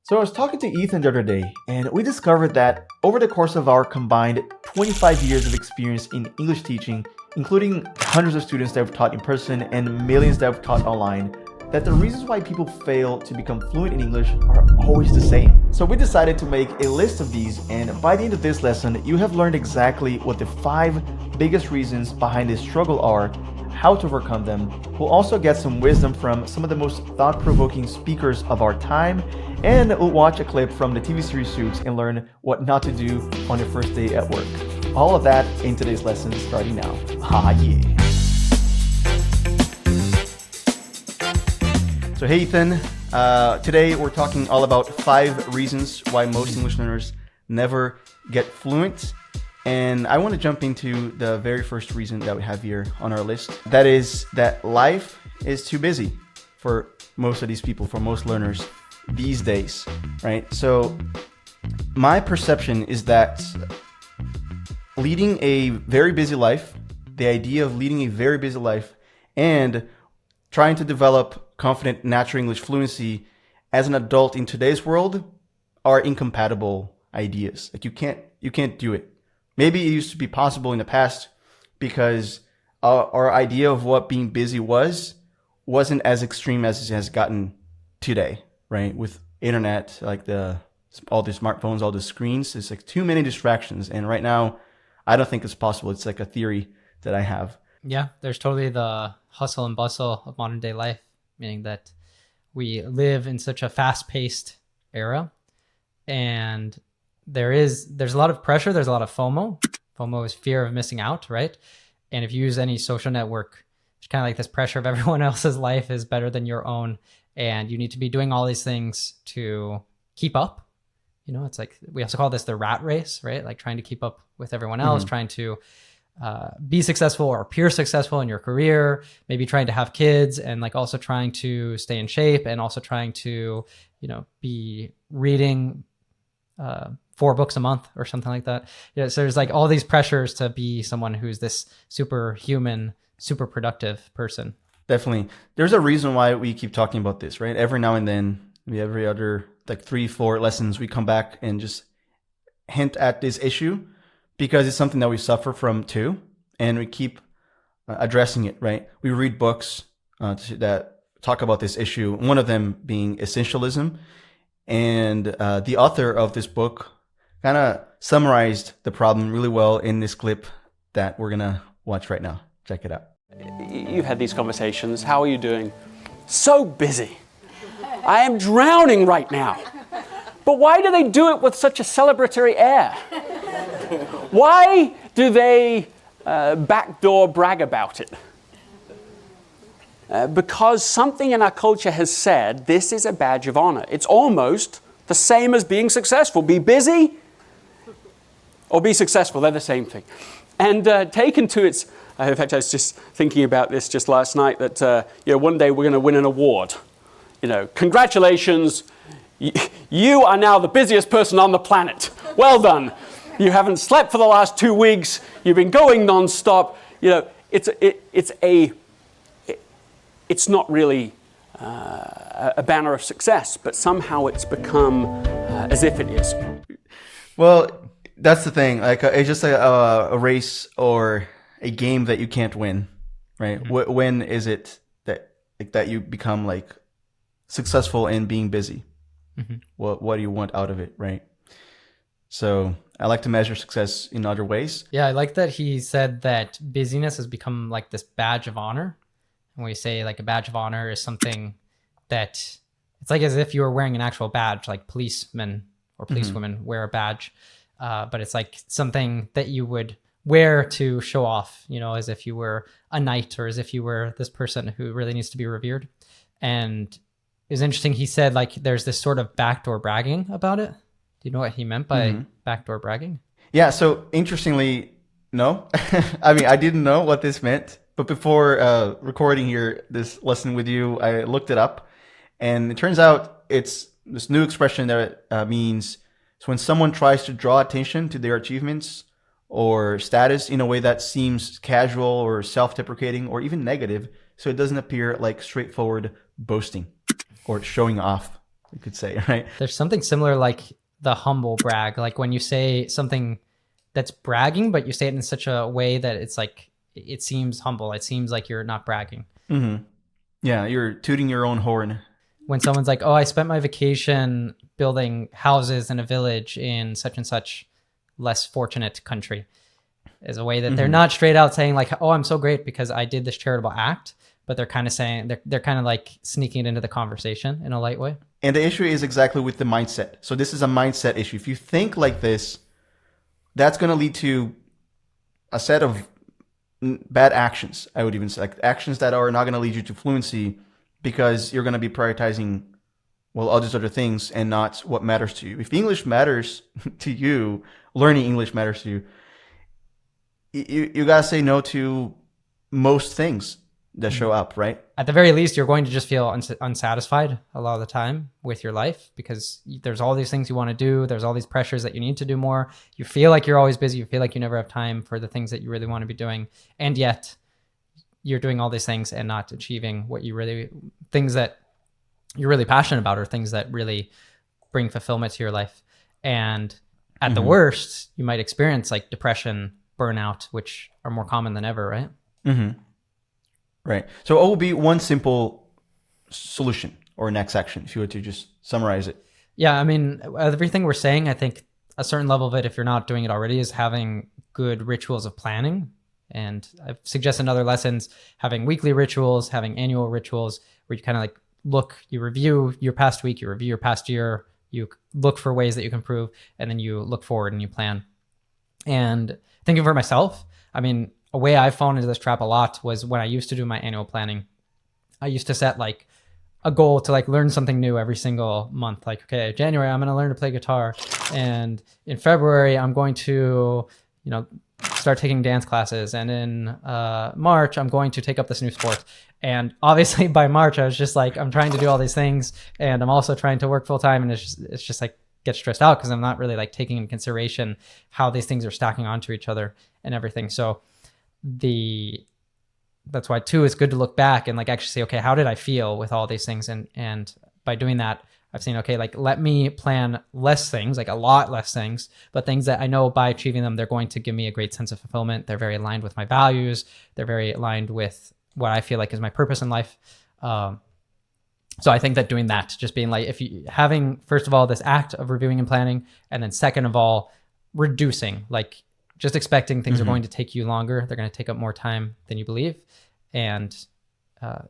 So I was talking to Ethan the other day, and we discovered that over the course of our combined 25 years of experience in English teaching, including hundreds of students that we've taught in person and millions that we've taught online, that the reasons why people fail to become fluent in English are always the same. So we decided to make a list of these, and by the end of this lesson, you have learned exactly what the 5 biggest reasons behind this struggle are, how to overcome them. We'll also get some wisdom from some of the most thought-provoking speakers of our time, and we'll watch a clip from the TV series Suits and learn what not to do on your first day at work. All of that in today's lesson starting now. Yeah. So hey Ethan, today we're talking all about 5 reasons why most English learners never get fluent. And I want to jump into the very first reason that we have here on our list. That is that life is too busy for most of these people, for most learners these days, right? So my perception is that leading a very busy life, the idea of leading a very busy life and trying to develop confident natural English fluency as an adult in today's world are incompatible ideas. Like you can't do it. Maybe it used to be possible in the past because our idea of what being busy wasn't as extreme as it has gotten today, right? With internet, like all the smartphones, all the screens, it's like too many distractions. And right now, I don't think it's possible. It's like a theory that I have. Yeah, there's totally the hustle and bustle of modern day life, meaning that we live in such a fast-paced era, and there's a lot of pressure. There's a lot of FOMO. FOMO is fear of missing out, right? And if you use any social network, it's kind of like this pressure of everyone else's life is better than your own. And you need to be doing all these things to keep up. You know, it's like, we also call this the rat race, right? Like trying to keep up with everyone else, trying to be successful or appear successful in your career, maybe trying to have kids, and like also trying to stay in shape, and also trying to, be reading 4 books a month or something like that. Yeah, so there's like all these pressures to be someone who's this superhuman, super productive person. Definitely. There's a reason why we keep talking about this, right? Every now and then, every other like 3-4 lessons, we come back and just hint at this issue because it's something that we suffer from too. And we keep addressing it, right? We read books that talk about this issue. One of them being Essentialism. And the author of this book kind of summarized the problem really well in this clip that we're going to watch right now. Check it out. You've had these conversations. How are you doing? So busy. I am drowning right now. But why do they do it with such a celebratory air? Why do they backdoor brag about it? Because something in our culture has said this is a badge of honor. It's almost the same as being successful. Be busy or be successful. They're the same thing. And taken to its... in fact, I was just thinking about this just last night, that one day we're going to win an award. Congratulations, you are now the busiest person on the planet. Well done. You haven't slept for the last 2 weeks. You've been going nonstop. It's not really a banner of success, but somehow it's become as if it is. Well, that's the thing. Like it's just a race or a game that you can't win, right? Mm-hmm. When is it that you become like successful in being busy? Mm-hmm. What do you want out of it, right? So I like to measure success in other ways. Yeah, I like that he said that busyness has become like this badge of honor. And we say like a badge of honor is something that it's like as if you were wearing an actual badge, like policemen or policewomen wear a badge. But it's like something that you would wear to show off, as if you were a knight or as if you were this person who really needs to be revered. And it was interesting. He said like there's this sort of backdoor bragging about it. Do you know what he meant by backdoor bragging? Yeah. So interestingly, no. I mean, I didn't know what this meant. But before recording here this lesson with you, I looked it up. And it turns out it's this new expression that means it's when someone tries to draw attention to their achievements or status in a way that seems casual or self-deprecating or even negative, so it doesn't appear like straightforward boasting or showing off. you could say, right? There's something similar like the humble brag. Like when you say something that's bragging, but you say it in such a way that it's like, it seems humble. It seems like you're not bragging. Mm-hmm. Yeah, you're tooting your own horn. When someone's like, oh, I spent my vacation building houses in a village in such and such less fortunate country, is a way that they're not straight out saying like, oh, I'm so great because I did this charitable act, but they're kind of saying, they're kind of like sneaking it into the conversation in a light way. And the issue is exactly with the mindset. So this is a mindset issue. If you think like this, that's going to lead to a set of bad actions. I would even say like actions that are not going to lead you to fluency, because you're going to be prioritizing, well, all these other things and not what matters to you. If English matters to you, learning English matters to you, you got to say no to most things that show up, right? At the very least, you're going to just feel unsatisfied a lot of the time with your life, because there's all these things you want to do. There's all these pressures that you need to do more. You feel like you're always busy. You feel like you never have time for the things that you really want to be doing. And yet you're doing all these things and not achieving things that you're really passionate about, or things that really bring fulfillment to your life. And at the worst, you might experience like depression, burnout, which are more common than ever, right? Mm-hmm. Right. So what would be one simple solution or next action if you were to just summarize it? Yeah, I mean, everything we're saying, I think a certain level of it, if you're not doing it already, is having good rituals of planning. And I've suggested in other lessons, having weekly rituals, having annual rituals, where you kind of like you review your past week, you review your past year, you look for ways that you can improve, and then you look forward and you plan. And thinking for myself, I mean, a way I've fallen into this trap a lot was when I used to do my annual planning. I used to set like a goal to like learn something new every single month. Like, okay, January, I'm going to learn to play guitar. And in February, I'm going to, start taking dance classes. And in March, I'm going to take up this new sport. And obviously by March, I was just like, I'm trying to do all these things. And I'm also trying to work full time. And it's just like, get stressed out because I'm not really like taking into consideration how these things are stacking onto each other and everything. So that's why too, it's good to look back and like actually say, okay, how did I feel with all these things? And by doing that, I've seen, okay, like let me plan less things, like a lot less things, but things that I know by achieving them, they're going to give me a great sense of fulfillment. They're very aligned with my values. They're very aligned with what I feel like is my purpose in life. So I think that doing that, just being like, having, first of all, this act of reviewing and planning, and then second of all, reducing, like just expecting things are going to take you longer. They're going to take up more time than you believe. And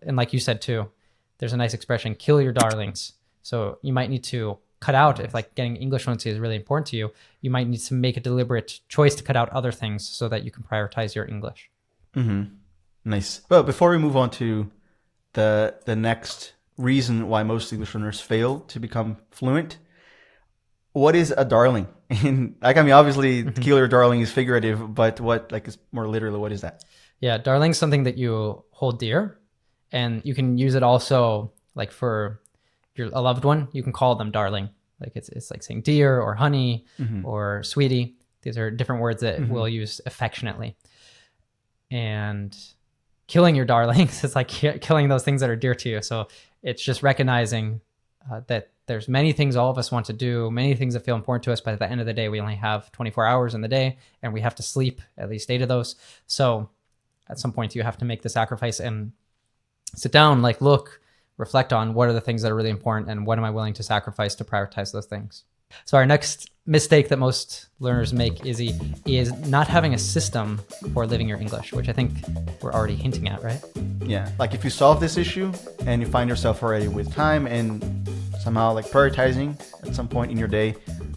like you said too, there's a nice expression, kill your darlings. So you might need to cut out, if like getting English fluency is really important to you, you might need to make a deliberate choice to cut out other things so that you can prioritize your English. Nice. Well, before we move on to the next reason why most English learners fail to become fluent, what is a darling? And like, I mean, obviously kill your darling is figurative, but what like is more literally, what is that? Yeah, darling is something that you hold dear, and you can use it also like for a loved one. You can call them darling. Like it's like saying dear or honey or sweetie. These are different words that we'll use affectionately. And killing your darlings is like killing those things that are dear to you. So it's just recognizing that there's many things all of us want to do, many things that feel important to us, but at the end of the day, we only have 24 hours in the day and we have to sleep at least 8 of those. So at some point you have to make the sacrifice and sit down, like look, reflect on what are the things that are really important and what am I willing to sacrifice to prioritize those things. So our next mistake that most learners make is not having a system for living your English, which I think we're already hinting at, right? Yeah, like if you solve this issue and you find yourself already with time and somehow like prioritizing at some point in your day,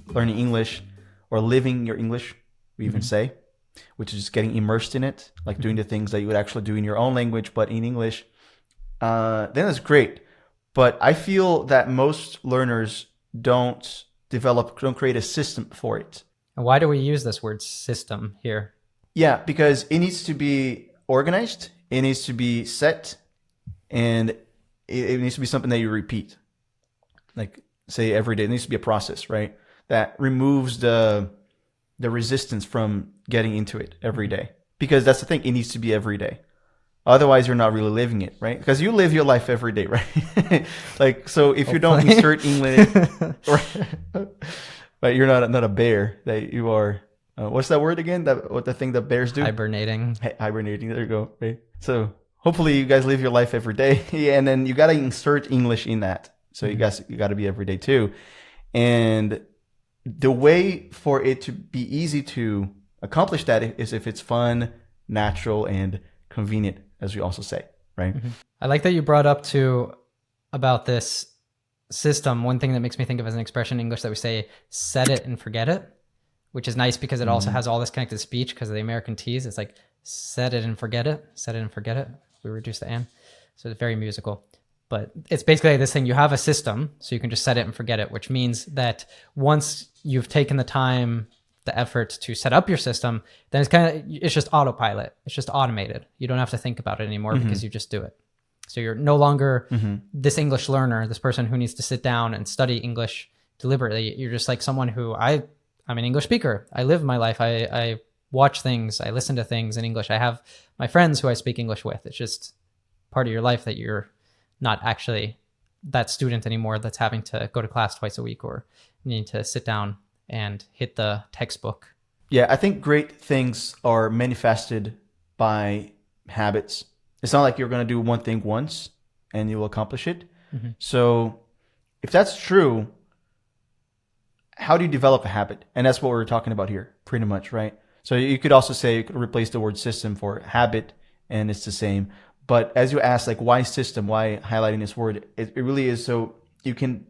learning English or living your English, we even say, which is just getting immersed in it, like doing the things that you would actually do in your own language, but in English, then that's great. But I feel that most learners don't create a system for it. And why do we use this word system here? Yeah, because it needs to be organized, it needs to be set, and it needs to be something that you repeat. Like say every day, it needs to be a process, right? That removes the resistance from getting into it every day. Because that's the thing, it needs to be every day. Otherwise, you're not really living it, right? Because you live your life every day, right? Like, so if you don't Hopefully. insert English, right, you're not a bear. That you are. What's that word again? What the thing that bears do? Hibernating. Hibernating. There you go. Right. So hopefully, you guys live your life every day, and then you gotta insert English in that. So you gotta be every day too, and the way for it to be easy to accomplish that is if it's fun, natural, and convenient, as we also say, right? I like that you brought up about this system. One thing that makes me think of as an expression in English that we say, set it and forget it, which is nice because it also has all this connected speech because of the American T's. It's like, set it and forget it, set it and forget it. We reduce the and. So it's very musical. But it's basically this thing, you have a system, so you can just set it and forget it, which means that once you've taken the time, the effort to set up your system, then it's just autopilot. It's just automated. You don't have to think about it anymore because you just do it. So you're no longer this English learner, this person who needs to sit down and study English deliberately. You're just like someone who I'm an English speaker. I live my life. I watch things. I listen to things in English. I have my friends who I speak English with. It's just part of your life that you're not actually that student anymore that's having to go to class twice a week or needing to sit down and hit the textbook. Yeah, I think great things are manifested by habits. It's not like you're going to do one thing once and you will accomplish it. So if that's true, how do you develop a habit? And that's what we're talking about here, pretty much, right? So you could also say, you could replace the word system for habit, and it's the same. But as you asked, like, why system? Why highlighting this word? It really is so you can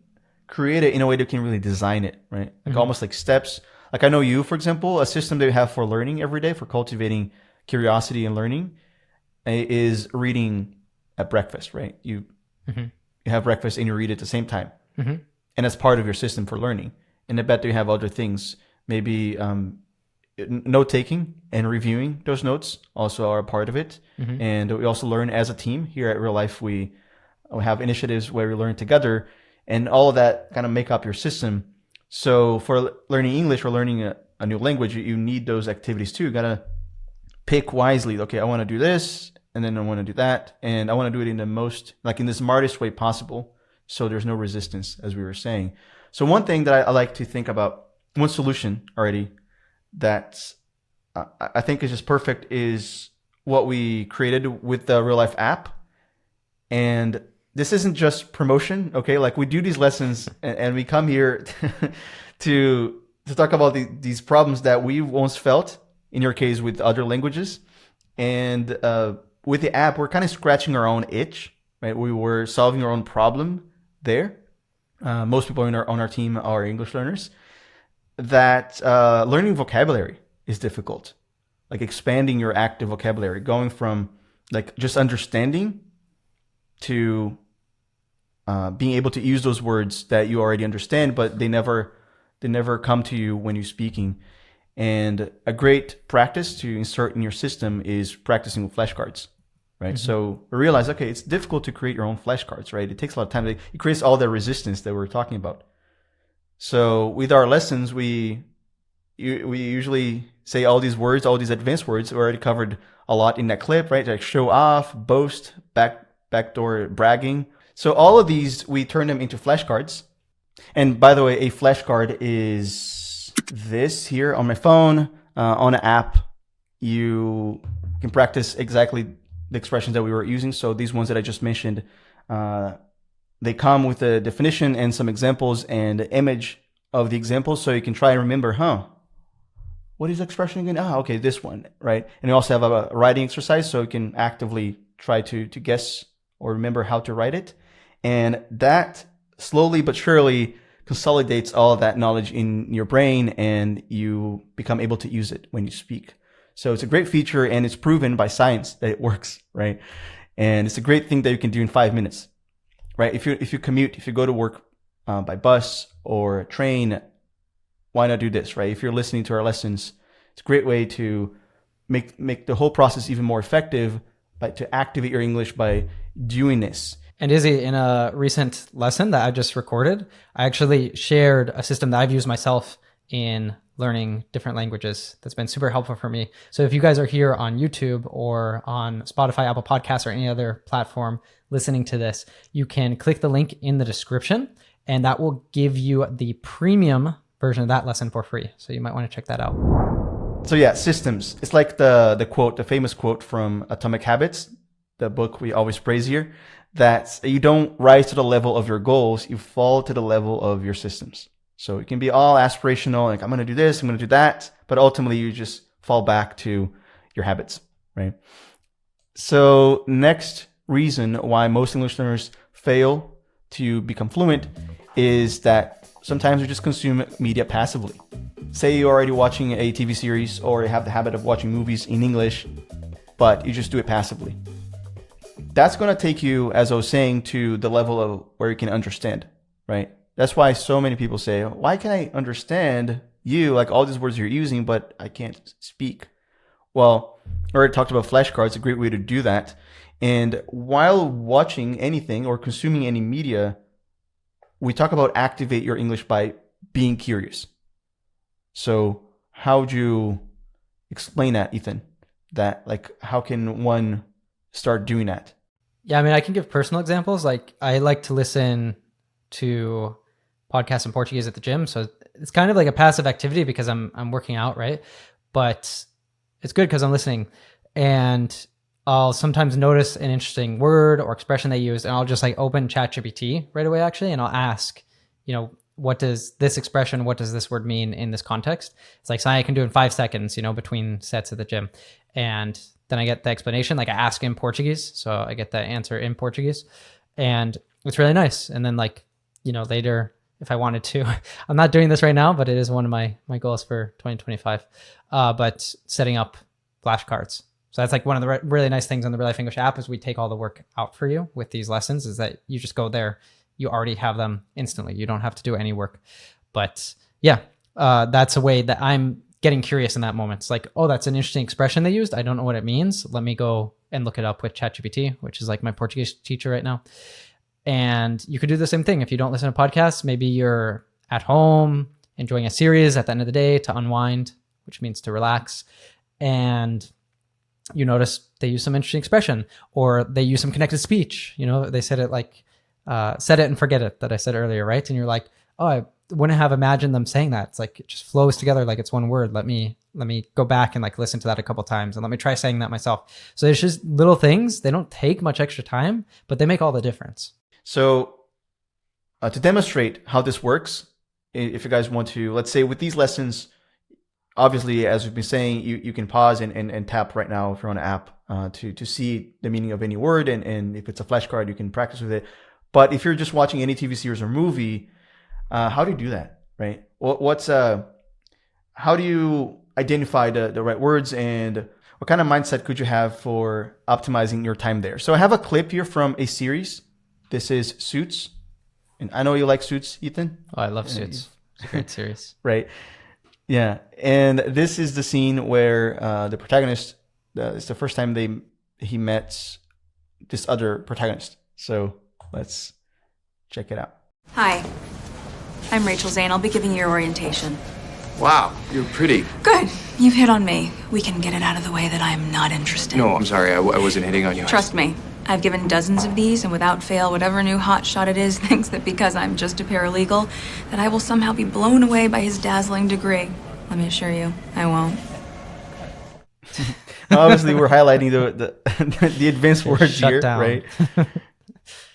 create it in a way that you can really design it, right? Like almost like steps. Like I know you, for example, a system that you have for learning every day, for cultivating curiosity and learning, is reading at breakfast, right? You have breakfast and you read at the same time. And that's part of your system for learning. And I bet you have other things, maybe note-taking and reviewing those notes also are a part of it. And we also learn as a team here at RealLife. We have initiatives where we learn together, and all of that kind of make up your system. So for learning English or learning a new language, you need those activities too. You got to pick wisely. Okay, I want to do this, and then I want to do that, and I want to do it in the smartest way possible, so there's no resistance, as we were saying. So one thing that I like to think about, one solution already that I think is just perfect is what we created with the RealLife app. And this isn't just promotion, okay? Like we do these lessons and we come here to talk about these problems that we once felt, in your case with other languages. And with the app, we're kind of scratching our own itch, right? We were solving our own problem there. Most people on our team are English learners. That learning vocabulary is difficult. Like expanding your active vocabulary, going from like just understanding to being able to use those words that you already understand, but they never come to you when you're speaking. And a great practice to insert in your system is practicing with flashcards, right? So we realize, okay, it's difficult to create your own flashcards, right? It takes a lot of time. It creates all the resistance that we're talking about. So with our lessons, we usually say all these words, all these advanced words. We already covered a lot in that clip, right? Like show off, boast, backdoor bragging. So all of these, we turn them into flashcards. And by the way, a flashcard is this here on my phone. On an app, you can practice exactly the expressions that we were using. So these ones that I just mentioned, they come with a definition and some examples and image of the examples, so you can try and remember, what is the expression again? Okay, this one, right? And you also have a writing exercise, so you can actively try to guess or remember how to write it. And that slowly but surely consolidates all of that knowledge in your brain, and you become able to use it when you speak. So it's a great feature, and it's proven by science that it works, right? And it's a great thing that you can do in 5 minutes. Right? If you commute, if you go to work by bus or train, why not do this, right? If you're listening to our lessons, it's a great way to make the whole process even more effective, to activate your English by doing this. And Izzy, in a recent lesson that I just recorded, I actually shared a system that I've used myself in learning different languages. That's been super helpful for me. So if you guys are here on YouTube or on Spotify, Apple Podcasts, or any other platform listening to this, you can click the link in the description, and that will give you the premium version of that lesson for free. So you might want to check that out. So yeah, systems. It's like the quote, the famous quote from Atomic Habits, the book we always praise here, that you don't rise to the level of your goals, you fall to the level of your systems. So it can be all aspirational, like I'm going to do this, I'm going to do that, but ultimately you just fall back to your habits, right? So next reason why most English learners fail to become fluent is that sometimes we just consume media passively. Say you're already watching a TV series or you have the habit of watching movies in English, but you just do it passively. That's going to take you, as I was saying, to the level of where you can understand, right? That's why so many people say, why can I understand you, like all these words you're using, but I can't speak? Well, I already talked about flashcards, a great way to do that. And while watching anything or consuming any media, we talk about activate your English by being curious. So how would you explain that, Ethan? That, like, how can one start doing that? Yeah, I mean, I can give personal examples. Like, I like to listen to podcasts in Portuguese at the gym. So it's kind of like a passive activity because I'm working out, right? But it's good because I'm listening. And I'll sometimes notice an interesting word or expression they use, and I'll just like open ChatGPT right away, actually, and I'll ask, what does this expression, what does this word mean in this context? It's like something I can do in 5 seconds, between sets at the gym. And then I get the explanation, like I ask in Portuguese. So I get the answer in Portuguese, and it's really nice. And then later, if I wanted to, I'm not doing this right now, but it is one of my goals for 2025, but setting up flashcards. So that's like one of the really nice things on the RealLife English app is we take all the work out for you with these lessons, is that you just go there. You already have them instantly. You don't have to do any work. But yeah, that's a way that I'm getting curious in that moment. It's like, oh, that's an interesting expression they used. I don't know what it means. Let me go and look it up with ChatGPT, which is like my Portuguese teacher right now. And you could do the same thing. If you don't listen to podcasts, maybe you're at home enjoying a series at the end of the day to unwind, which means to relax. And you notice they use some interesting expression, or they use some connected speech. They said it like, set it and forget it that I said earlier, right? And you're like, oh, I wouldn't have imagined them saying that. It's like, it just flows together like it's one word. Let me go back and like listen to that a couple times, and let me try saying that myself. So it's just little things. They don't take much extra time, but they make all the difference. So to demonstrate how this works, if you guys want to, let's say with these lessons, obviously, as we've been saying, you can pause and tap right now if you're on an app to see the meaning of any word. And if it's a flashcard, you can practice with it. But if you're just watching any TV series or movie, how do you do that, right? How do you identify the right words, and what kind of mindset could you have for optimizing your time there? So I have a clip here from a series. This is Suits. And I know you like Suits, Ethan. Oh, I love Suits. It's a great series. Right. Yeah. And this is the scene where the protagonist, it's the first time he met this other protagonist. So let's check it out. Hi, I'm Rachel Zane. I'll be giving you your orientation. Wow, you're pretty. Good. You've hit on me. We can get it out of the way that I'm not interested. No, I'm sorry. I wasn't hitting on you. Trust me. I've given dozens of these, and without fail, whatever new hotshot it is thinks that because I'm just a paralegal, that I will somehow be blown away by his dazzling degree. Let me assure you, I won't. Obviously, we're highlighting the advanced words Shut here, down. right?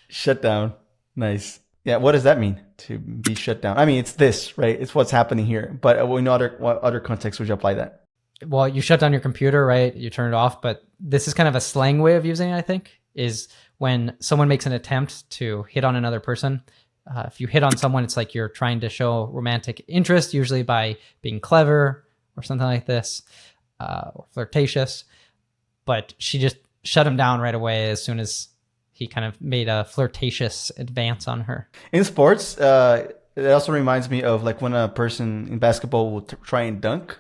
Shut down. Nice. Yeah, what does that mean, to be shut down? I mean, it's this, right? It's what's happening here. But what other context would you apply that? Well, you shut down your computer, right? You turn it off. But this is kind of a slang way of using it, I think, is when someone makes an attempt to hit on another person. If you hit on someone, it's like you're trying to show romantic interest, usually by being clever or something like this, or flirtatious. But she just shut him down right away as soon as he kind of made a flirtatious advance on her. In sports, it also reminds me of like when a person in basketball will try and dunk,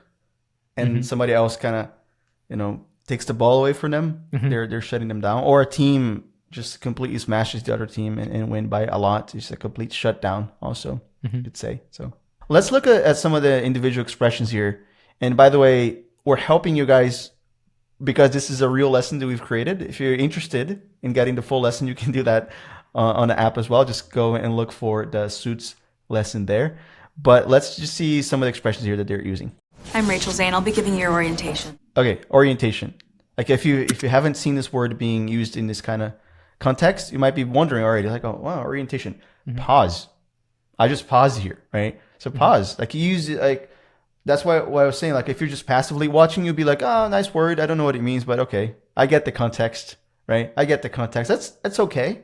and somebody else kind of, takes the ball away from them. They're shutting them down. Or a team just completely smashes the other team and win by a lot. It's a complete shutdown also, you could say. So Let's look at some of the individual expressions here. And by the way, we're helping you guys because this is a real lesson that we've created. If you're interested in getting the full lesson, you can do that on the app as well. Just go and look for the Suits lesson there. But let's just see some of the expressions here that they're using. I'm Rachel Zane. I'll be giving you your orientation. Okay, orientation. Like if you haven't seen this word being used in this kind of context, you might be wondering already, like, oh, wow, orientation. Pause. I just paused here, right? So pause. Like you use it, like, that's why I was saying, like, if you're just passively watching, you'll be like, oh, nice word. I don't know what it means, but okay. I get the context, right? I get the context. That's okay.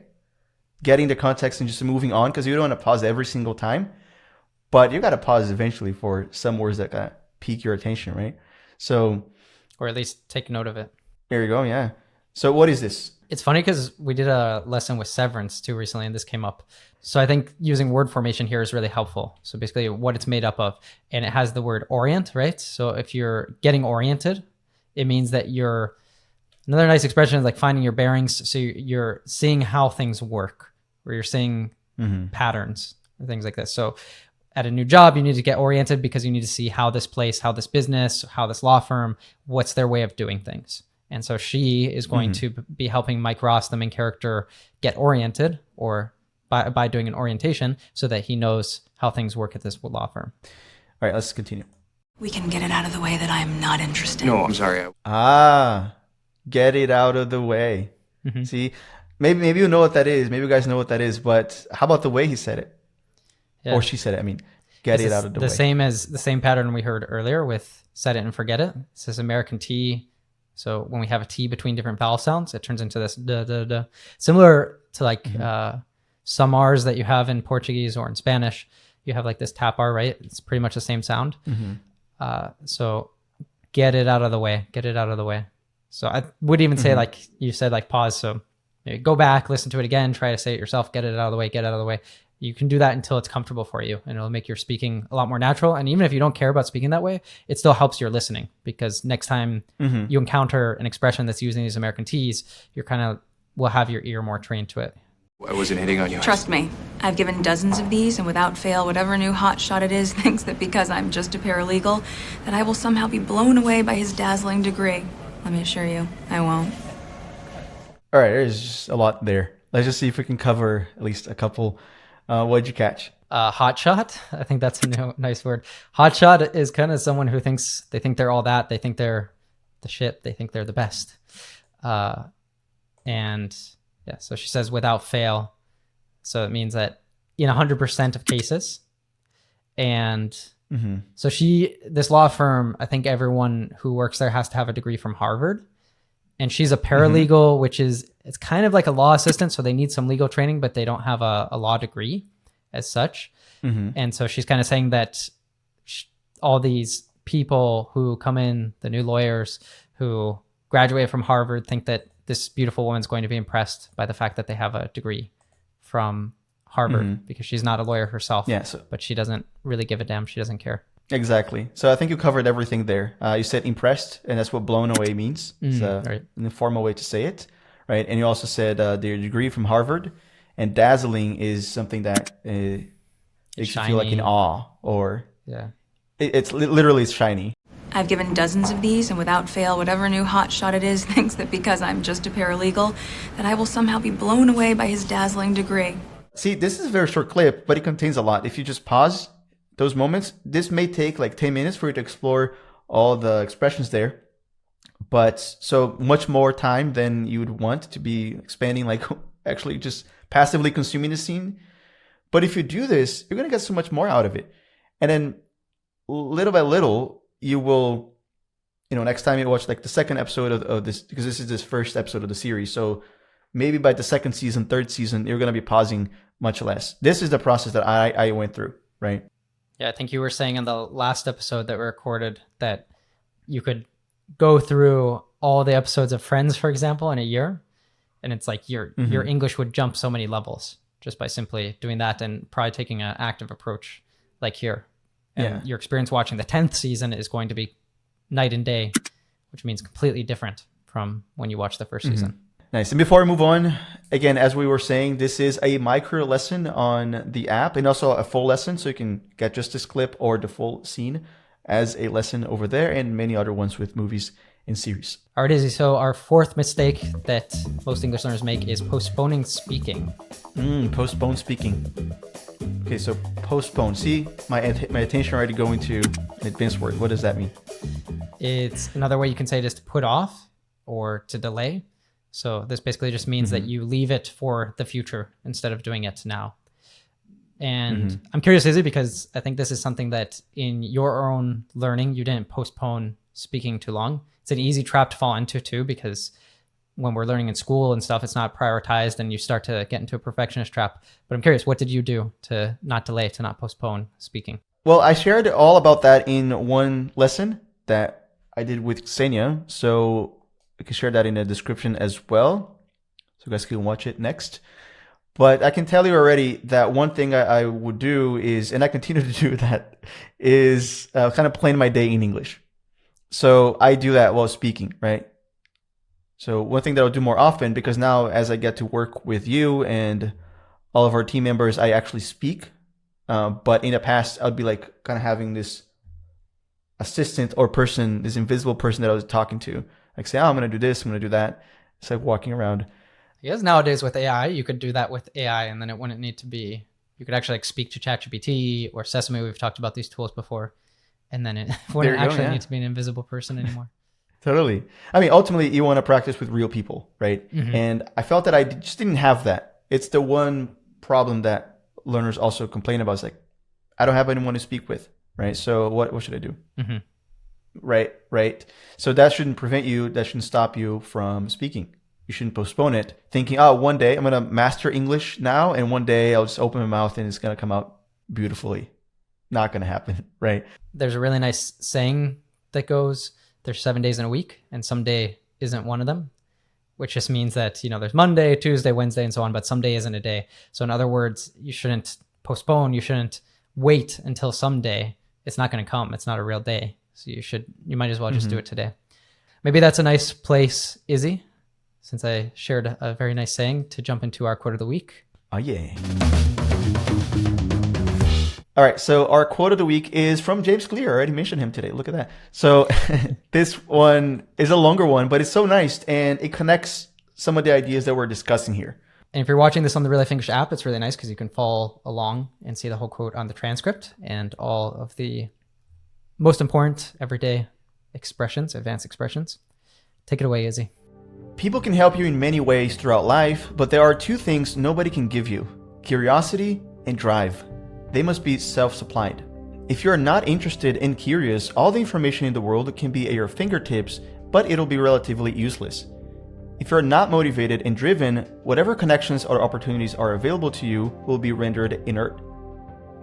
Getting the context and just moving on, because you don't want to pause every single time. But you got to pause eventually for some words that got to pique your attention, right? So, Or at least take note of it. there you go. Yeah. So what is this? It's funny because we did a lesson with Severance too recently, and this came up. So I think using word formation here is really helpful. So basically what it's made up of, and it has the word orient, right? So if you're getting oriented, it means that you're, another nice expression is like finding your bearings. So you're seeing how things work, or you're seeing patterns or things like this. So at a new job, you need to get oriented because you need to see how this place, how this business, how this law firm, what's their way of doing things. And so she is going to be helping Mike Ross, the main character, get oriented, or by doing an orientation, so that he knows how things work at this law firm. All right, let's continue. We can get it out of the way that I'm not interested. No, I'm sorry. Get it out of the way. See, maybe you know what that is. Maybe you guys know what that is. But how about the way he said it? Yeah. Or she said it. I mean, get it out of the way. The same pattern we heard earlier with set it and forget it. It says American T. So when we have a T between different vowel sounds, it turns into this da da da. Similar to like some R's that you have in Portuguese or in Spanish. You have like this tap R, right? It's pretty much the same sound. So get it out of the way. Get it out of the way. So I would even say, like you said, like pause. So maybe go back, listen to it again, try to say it yourself. Get it out of the way. Get it out of the way. You can do that until it's comfortable for you, and it'll make your speaking a lot more natural. And even if you don't care about speaking that way, it still helps your listening, because next time you encounter an expression that's using these American T's, you're kind of will have your ear more trained to it. I wasn't hitting on you. Trust me, I've given dozens of these, and without fail, whatever new hotshot it is thinks that because I'm just a paralegal, that I will somehow be blown away by his dazzling degree. Let me assure you, I won't. All right, there's just a lot there. Let's just see if we can cover at least a couple. What'd you catch? Hotshot. I think that's a nice word. Hotshot is kind of someone who thinks they're all that. They think they're the shit. They think they're the best. And yeah, so she says without fail. So it means that in 100% of cases. And so this law firm, I think everyone who works there has to have a degree from Harvard. And she's a paralegal, which is, it's kind of like a law assistant. So they need some legal training, but they don't have a law degree as such. And so she's kind of saying that all these people who come in, the new lawyers who graduate from Harvard, think that this beautiful woman's going to be impressed by the fact that they have a degree from Harvard, because she's not a lawyer herself. Yeah, but she doesn't really give a damn. She doesn't care. Exactly. So I think you covered everything there. You said impressed, and that's what blown away means. It's an informal way to say it, right? And you also said their degree from Harvard, and dazzling is something that makes you feel like in awe, or it's literally shiny. I've given dozens of these, and without fail, whatever new hotshot it is thinks that because I'm just a paralegal, that I will somehow be blown away by his dazzling degree. See, this is a very short clip, but it contains a lot. If you just pause those moments, this may take like 10 minutes for you to explore all the expressions there. But so much more time than you would want to be expanding, like actually just passively consuming the scene. But if you do this, you're going to get so much more out of it. And then little by little, you will, next time you watch like the second episode of this, because this is this first episode of the series. So maybe by the second season, third season, you're going to be pausing much less. This is the process that I went through, right? Yeah, I think you were saying in the last episode that we recorded that you could go through all the episodes of Friends, for example, in a year. And it's like your English would jump so many levels just by simply doing that, and probably taking an active approach like here. And your experience watching the 10th season is going to be night and day, which means completely different from when you watch the first season. Nice. And before we move on, again, as we were saying, this is a micro lesson on the app and also a full lesson. So you can get just this clip or the full scene as a lesson over there, and many other ones with movies and series. All right, Izzy. So our fourth mistake that most English learners make is postponing speaking. Postpone speaking. Okay, so postpone. See, my attention already going to an advanced word. What does that mean? It's another way you can say it is to put off or to delay. So this basically just means that you leave it for the future instead of doing it now. And I'm curious, Izzy, because I think this is something that in your own learning, you didn't postpone speaking too long. It's an easy trap to fall into too, because when we're learning in school and stuff, it's not prioritized and you start to get into a perfectionist trap. But I'm curious, what did you do to not delay, to not postpone speaking? Well, I shared all about that in one lesson that I did with 𝗥𝗲𝗹𝗟𝗶𝗳𝗏. So I can share that in the description as well. So you guys can watch it next. But I can tell you already that one thing I would do is, and I continue to do that, is kind of plan my day in English. So I do that while speaking, right? So one thing that I'll do more often, because now as I get to work with you and all of our team members, I actually speak. But in the past, I'd be like kind of having this assistant or person, this invisible person that I was talking to, like say, oh, I'm going to do this, I'm going to do that. It's like walking around. I guess nowadays with AI, you could do that with AI and then it wouldn't need to be, you could actually like speak to ChatGPT or Sesame. We've talked about these tools before. And then it wouldn't actually need to be an invisible person anymore. Totally. I mean, ultimately, you want to practice with real people, right? And I felt that I just didn't have that. It's the one problem that learners also complain about. It's like, I don't have anyone to speak with, right? So what should I do? Right. So that shouldn't prevent you. That shouldn't stop you from speaking. You shouldn't postpone it, thinking, oh, one day I'm going to master English now, and one day I'll just open my mouth and it's going to come out beautifully. Not going to happen, right? There's a really nice saying that goes, there's 7 days in a week, and some day isn't one of them, which just means that, you know, there's Monday, Tuesday, Wednesday, and so on, but some day isn't a day. So in other words, you shouldn't postpone, you shouldn't wait until someday. It's not going to come. It's not a real day. So you might as well just do it today. Maybe that's a nice place, Izzy, since I shared a very nice saying, to jump into our quote of the week. Oh, yeah. All right, so our quote of the week is from James Clear. I already mentioned him today. Look at that. So this one is a longer one, but it's so nice, and it connects some of the ideas that we're discussing here. And if you're watching this on the RealLife English app, it's really nice because you can follow along and see the whole quote on the transcript and all of the most important everyday expressions, advanced expressions. Take it away, Izzy. People can help you in many ways throughout life, but there are two things nobody can give you: curiosity and drive. They must be self-supplied. If you're not interested and curious, all the information in the world can be at your fingertips, but it'll be relatively useless. If you're not motivated and driven, whatever connections or opportunities are available to you will be rendered inert.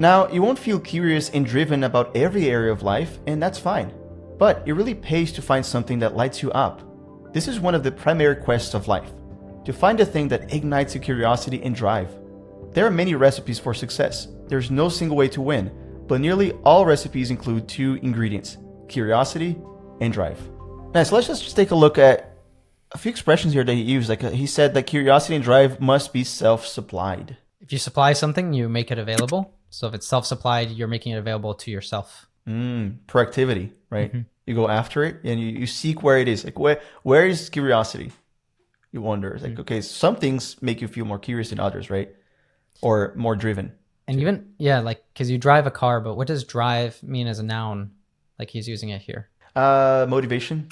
Now, you won't feel curious and driven about every area of life, and that's fine. But it really pays to find something that lights you up. This is one of the primary quests of life: to find a thing that ignites your curiosity and drive. There are many recipes for success. There's no single way to win, but nearly all recipes include two ingredients: curiosity and drive. Now, so let's just take a look at a few expressions here that he used. Like he said that curiosity and drive must be self-supplied. If you supply something, you make it available. So if it's self-supplied, you're making it available to yourself. Proactivity, right? You go after it and you seek where it is. Like where is curiosity? You wonder. It's like, okay, some things make you feel more curious than others, right? Or more driven. And even, like, because you drive a car, but what does drive mean as a noun? Like he's using it here. Motivation,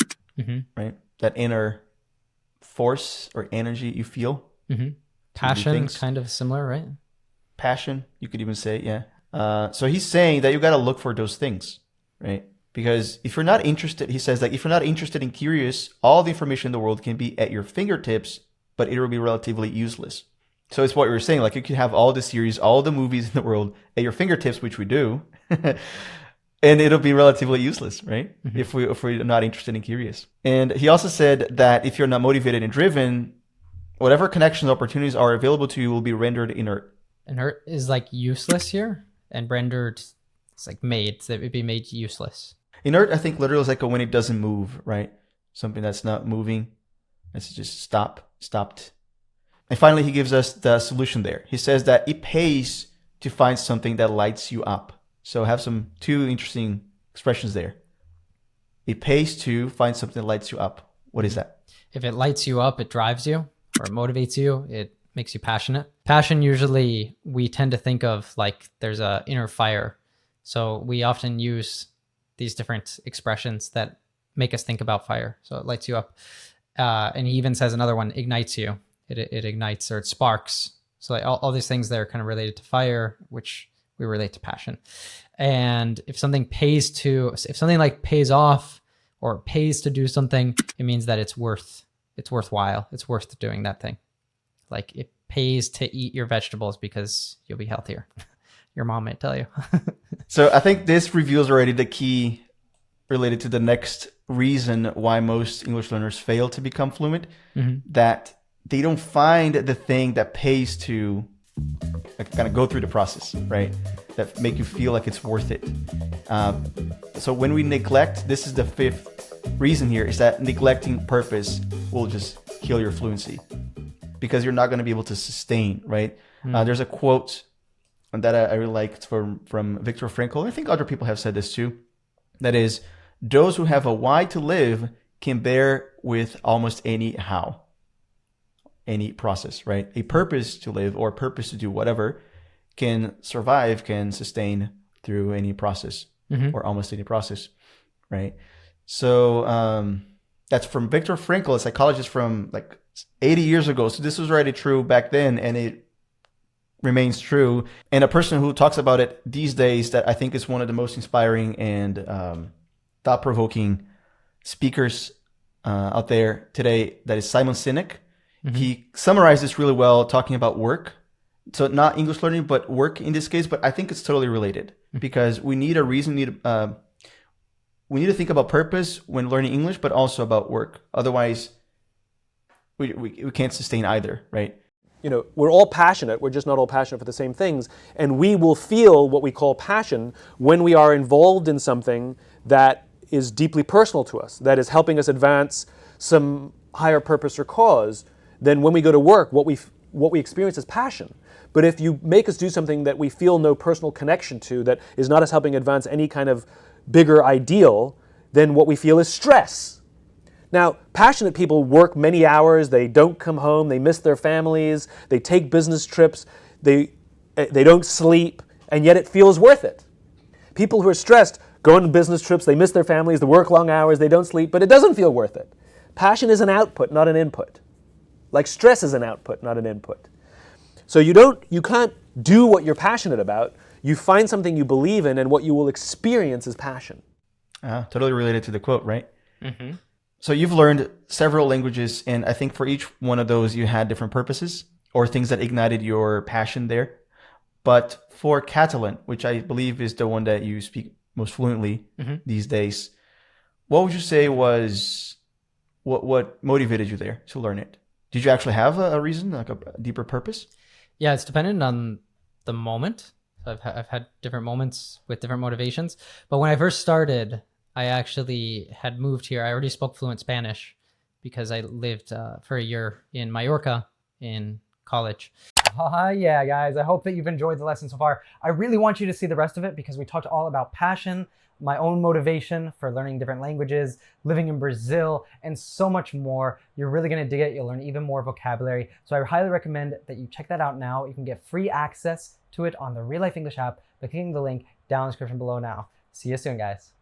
right? That inner force or energy you feel. Passion, kind of similar, right? Passion, you could even say, yeah. So he's saying that you got to look for those things, right? Because if you're not interested, he says that if you're not interested and curious, all the information in the world can be at your fingertips, but it will be relatively useless. So it's what we were saying, like you could have all the series, all the movies in the world at your fingertips, which we do, and it'll be relatively useless, right? If we're not interested and curious. And he also said that if you're not motivated and driven, whatever connections, opportunities are available to you will be rendered inert. Inert is like useless here, and rendered, it's like made, so it would be made useless. Inert, I think literally is like when it doesn't move, right? Something that's not moving. It's just stopped. And finally, he gives us the solution there. He says that it pays to find something that lights you up. So have two interesting expressions there. It pays to find something that lights you up. What is that? If it lights you up, it drives you or it motivates you. It makes you passionate. Passion, usually we tend to think of like there's a inner fire. So we often use these different expressions that make us think about fire. So it lights you up. And he even says another one, ignites you. It ignites or it sparks. So like all these things that are kind of related to fire, which we relate to passion. And if something like pays off or pays to do something, it means that it's worthwhile. It's worth doing that thing. Like it pays to eat your vegetables because you'll be healthier. Your mom might tell you. So I think this reveals already the key related to the next reason why most English learners fail to become fluent, that they don't find the thing that pays to kind of go through the process, right? That make you feel like it's worth it. So when we neglect, this is the fifth reason here, is that neglecting purpose will just kill your fluency because you're not going to be able to sustain, right? There's a quote that I really liked from Viktor Frankl. I think other people have said this too. That is, those who have a why to live can bear with almost any how, any process, right? A purpose to live or a purpose to do whatever can survive, can sustain through any process or almost any process, right? So that's from Viktor Frankl, a psychologist from like 80 years ago. So this was already true back then, and it remains true. And a person who talks about it these days that I think is one of the most inspiring and thought-provoking speakers out there today, that is Simon Sinek. He summarized this really well talking about work. So not English learning, but work in this case, but I think it's totally related because we need a reason, we need to think about purpose when learning English, but also about work. Otherwise, we can't sustain either, right? You know, we're all passionate, we're just not all passionate for the same things. And we will feel what we call passion when we are involved in something that is deeply personal to us, that is helping us advance some higher purpose or cause. Then when we go to work, what we experience is passion. But if you make us do something that we feel no personal connection to, that is not us helping advance any kind of bigger ideal, then what we feel is stress. Now, passionate people work many hours, they don't come home, they miss their families, they take business trips, they don't sleep, and yet it feels worth it. People who are stressed go on business trips, they miss their families, they work long hours, they don't sleep, but it doesn't feel worth it. Passion is an output, not an input. Like stress is an output, not an input. So you can't do what you're passionate about. You find something you believe in, and what you will experience is passion. Totally related to the quote, right? So you've learned several languages, and I think for each one of those you had different purposes or things that ignited your passion there. But for Catalan, which I believe is the one that you speak most fluently these days, what would you say was what motivated you there to learn it? Did you actually have a reason, like a deeper purpose? Yeah, it's dependent on the moment. I've had different moments with different motivations. But when I first started, I actually had moved here. I already spoke fluent Spanish because I lived for a year in Mallorca in college. Yeah, guys, I hope that you've enjoyed the lesson so far. I really want you to see the rest of it because we talked all about passion, my own motivation for learning different languages, living in Brazil, and so much more. You're really going to dig it. You'll learn even more vocabulary. So I highly recommend that you check that out now. You can get free access to it on the Real Life English app by clicking the link down in the description below now. See you soon, guys.